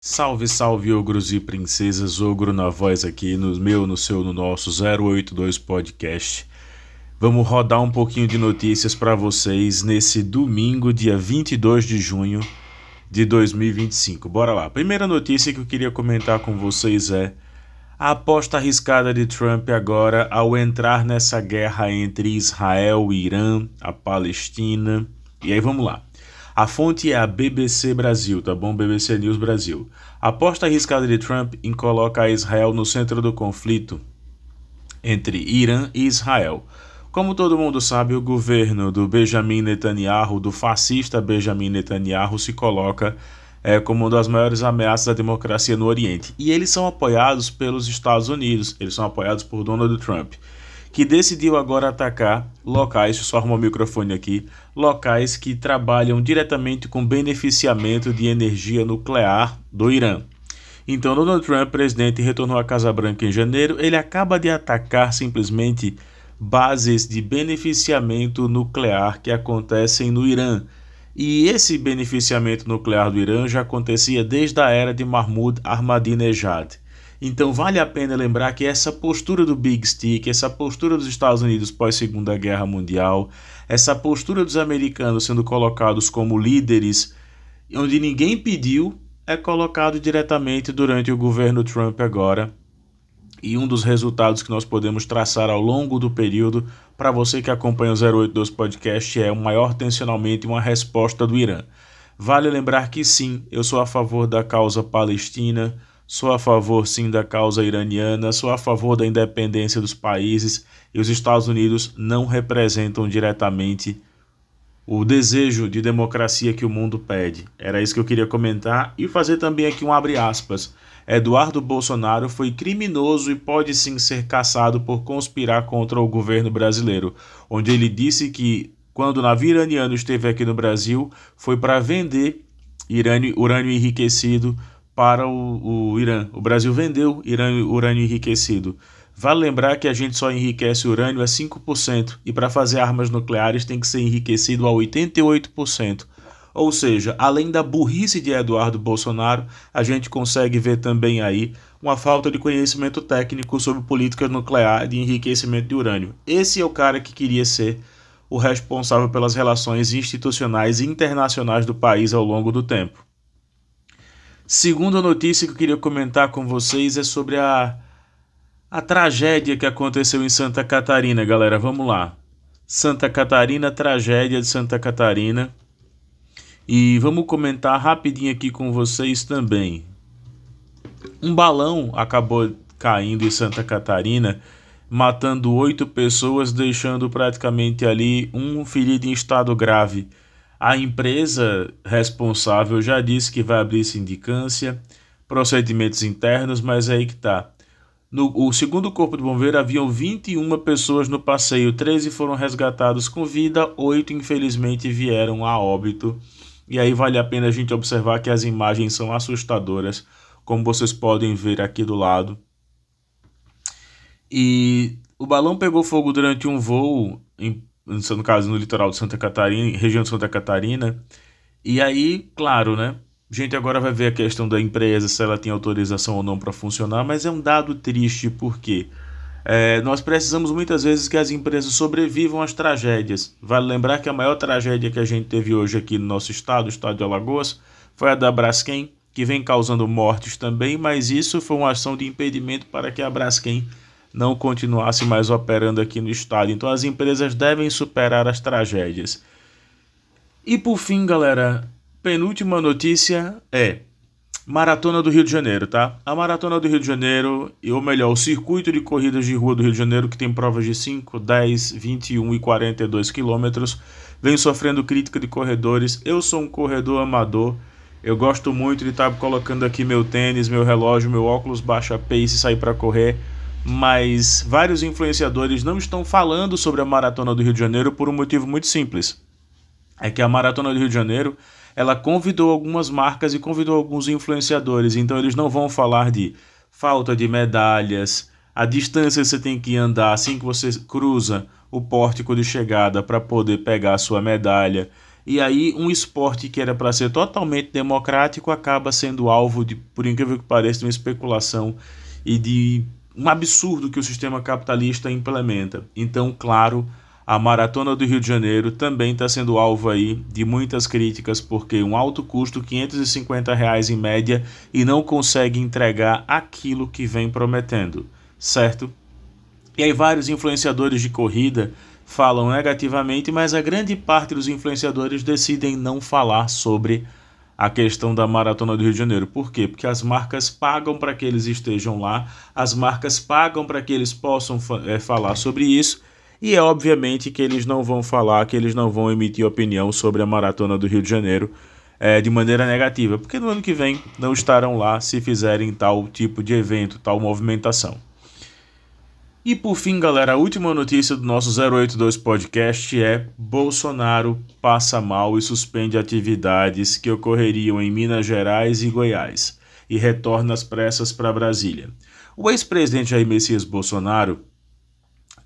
Salve, salve, ogros e princesas, ogro na voz aqui, no meu, no seu, no nosso 082 Podcast. Vamos rodar um pouquinho de notícias para vocês nesse domingo, dia 22 de junho de 2025. Bora lá. Primeira notícia que eu queria comentar com vocês é a aposta arriscada de Trump agora ao entrar nessa guerra entre Israel, Irã, a Palestina. E aí vamos lá. A fonte é a BBC Brasil, tá bom? BBC News Brasil. A aposta arriscada de Trump em colocar Israel no centro do conflito entre Irã e Israel. Como todo mundo sabe, o governo do Benjamin Netanyahu, do fascista Benjamin Netanyahu, se coloca como uma das maiores ameaças à democracia no Oriente. E eles são apoiados pelos Estados Unidos, eles são apoiados por Donald Trump, que decidiu agora atacar locais, deixa eu só arrumar o microfone aqui, locais que trabalham diretamente com beneficiamento de energia nuclear do Irã. Então, Donald Trump, presidente, retornou à Casa Branca em janeiro, ele acaba de atacar simplesmente bases de beneficiamento nuclear que acontecem no Irã. E esse beneficiamento nuclear do Irã já acontecia desde a era de Mahmoud Ahmadinejad. Então vale a pena lembrar que essa postura do Big Stick, essa postura dos Estados Unidos pós-Segunda Guerra Mundial, essa postura dos americanos sendo colocados como líderes, onde ninguém pediu, é colocado diretamente durante o governo Trump agora. E um dos resultados que nós podemos traçar ao longo do período, para você que acompanha o 082 Podcast, é o maior tensionalmente uma resposta do Irã. Vale lembrar que sim, eu sou a favor da causa palestina, sou a favor, sim, da causa iraniana, sou a favor da independência dos países e os Estados Unidos não representam diretamente o desejo de democracia que o mundo pede. Era isso que eu queria comentar e fazer também aqui um abre aspas. Eduardo Bolsonaro foi criminoso e pode sim ser caçado por conspirar contra o governo brasileiro, onde ele disse que quando o navio iraniano esteve aqui no Brasil foi para vender urânio enriquecido para o Irã. O Brasil vendeu urânio enriquecido. Vale lembrar que a gente só enriquece urânio a 5% e para fazer armas nucleares tem que ser enriquecido a 88%. Ou seja, além da burrice de Eduardo Bolsonaro, a gente consegue ver também aí uma falta de conhecimento técnico sobre política nuclear de enriquecimento de urânio. Esse é o cara que queria ser o responsável pelas relações institucionais e internacionais do país ao longo do tempo. Segunda notícia que eu queria comentar com vocês é sobre a tragédia que aconteceu em Santa Catarina, galera. Vamos lá. Santa Catarina, tragédia de Santa Catarina. E vamos comentar rapidinho aqui com vocês também. Um balão acabou caindo em Santa Catarina, matando 8 pessoas, deixando praticamente ali um ferido em estado grave. A empresa responsável já disse que vai abrir sindicância, procedimentos internos, mas é aí que tá. No segundo corpo de bombeiro haviam 21 pessoas no passeio, 13 foram resgatados com vida, 8 infelizmente vieram a óbito. E aí vale a pena a gente observar que as imagens são assustadoras, como vocês podem ver aqui do lado. E o balão pegou fogo durante um voo, no caso no litoral de Santa Catarina, região de Santa Catarina. E aí, claro, né? A gente agora vai ver a questão da empresa, se ela tem autorização ou não para funcionar, mas é um dado triste porque nós precisamos muitas vezes que as empresas sobrevivam às tragédias. Vale lembrar que a maior tragédia que a gente teve hoje aqui no nosso estado, o estado de Alagoas, foi a da Braskem, que vem causando mortes também, mas isso foi uma ação de impedimento para que a Braskem não continuasse mais operando aqui no estado. Então as empresas devem superar as tragédias. E por fim, galera, penúltima notícia é Maratona do Rio de Janeiro, tá? A Maratona do Rio de Janeiro, ou melhor, o circuito de corridas de rua do Rio de Janeiro, que tem provas de 5, 10, 21 e 42 quilômetros, vem sofrendo crítica de corredores. Eu sou um corredor amador, eu gosto muito de estar colocando aqui meu tênis, meu relógio, meu óculos baixa pace e sair para correr, mas vários influenciadores não estão falando sobre a Maratona do Rio de Janeiro por um motivo muito simples. É que a Maratona do Rio de Janeiro, ela convidou algumas marcas e convidou alguns influenciadores, então eles não vão falar de falta de medalhas, a distância que você tem que andar assim que você cruza o pórtico de chegada para poder pegar a sua medalha. E aí um esporte que era para ser totalmente democrático acaba sendo alvo de, por incrível que pareça, de uma especulação e de um absurdo que o sistema capitalista implementa. Então, claro, a Maratona do Rio de Janeiro também está sendo alvo aí de muitas críticas, porque um alto custo, R$ 550 em média, e não consegue entregar aquilo que vem prometendo, certo? E aí vários influenciadores de corrida falam negativamente, mas a grande parte dos influenciadores decidem não falar sobre a questão da Maratona do Rio de Janeiro. Por quê? Porque as marcas pagam para que eles estejam lá, as marcas pagam para que eles possam falar sobre isso, e é obviamente que eles não vão falar, que eles não vão emitir opinião sobre a Maratona do Rio de Janeiro de maneira negativa, porque no ano que vem não estarão lá se fizerem tal tipo de evento, tal movimentação. E por fim, galera, a última notícia do nosso 082 Podcast é: Bolsonaro passa mal e suspende atividades que ocorreriam em Minas Gerais e Goiás e retorna às pressas para Brasília. O ex-presidente Jair Messias Bolsonaro,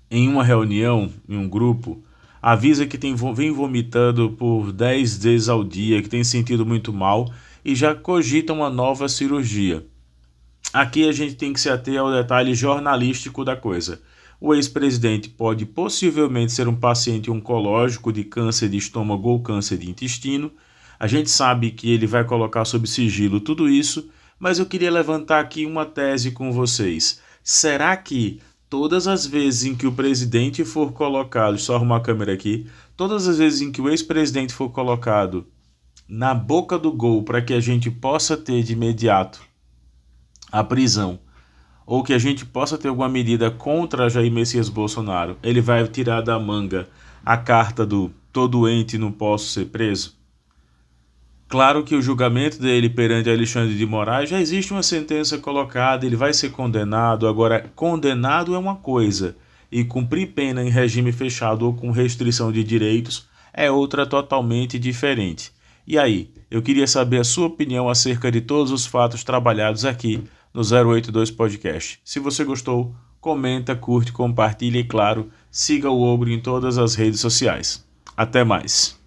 em uma reunião, em um grupo, avisa que vem vomitando por 10 vezes ao dia, que tem sentido muito mal e já cogita uma nova cirurgia. Aqui a gente tem que se ater ao detalhe jornalístico da coisa. O ex-presidente pode possivelmente ser um paciente oncológico de câncer de estômago ou câncer de intestino. A gente sabe que ele vai colocar sob sigilo tudo isso, mas eu queria levantar aqui uma tese com vocês. Será que todas as vezes em que o presidente for colocado, deixa eu só arrumar a câmera aqui, todas as vezes em que o ex-presidente for colocado na boca do gol para que a gente possa ter de imediato a prisão, ou que a gente possa ter alguma medida contra Jair Messias Bolsonaro, ele vai tirar da manga a carta do "tô doente e não posso ser preso"? Claro que o julgamento dele perante Alexandre de Moraes já existe uma sentença colocada, ele vai ser condenado. Agora, condenado é uma coisa, e cumprir pena em regime fechado ou com restrição de direitos é outra totalmente diferente. E aí, eu queria saber a sua opinião acerca de todos os fatos trabalhados aqui no 082 Podcast. Se você gostou, comenta, curte, compartilha e, claro, siga o Ogro em todas as redes sociais. Até mais!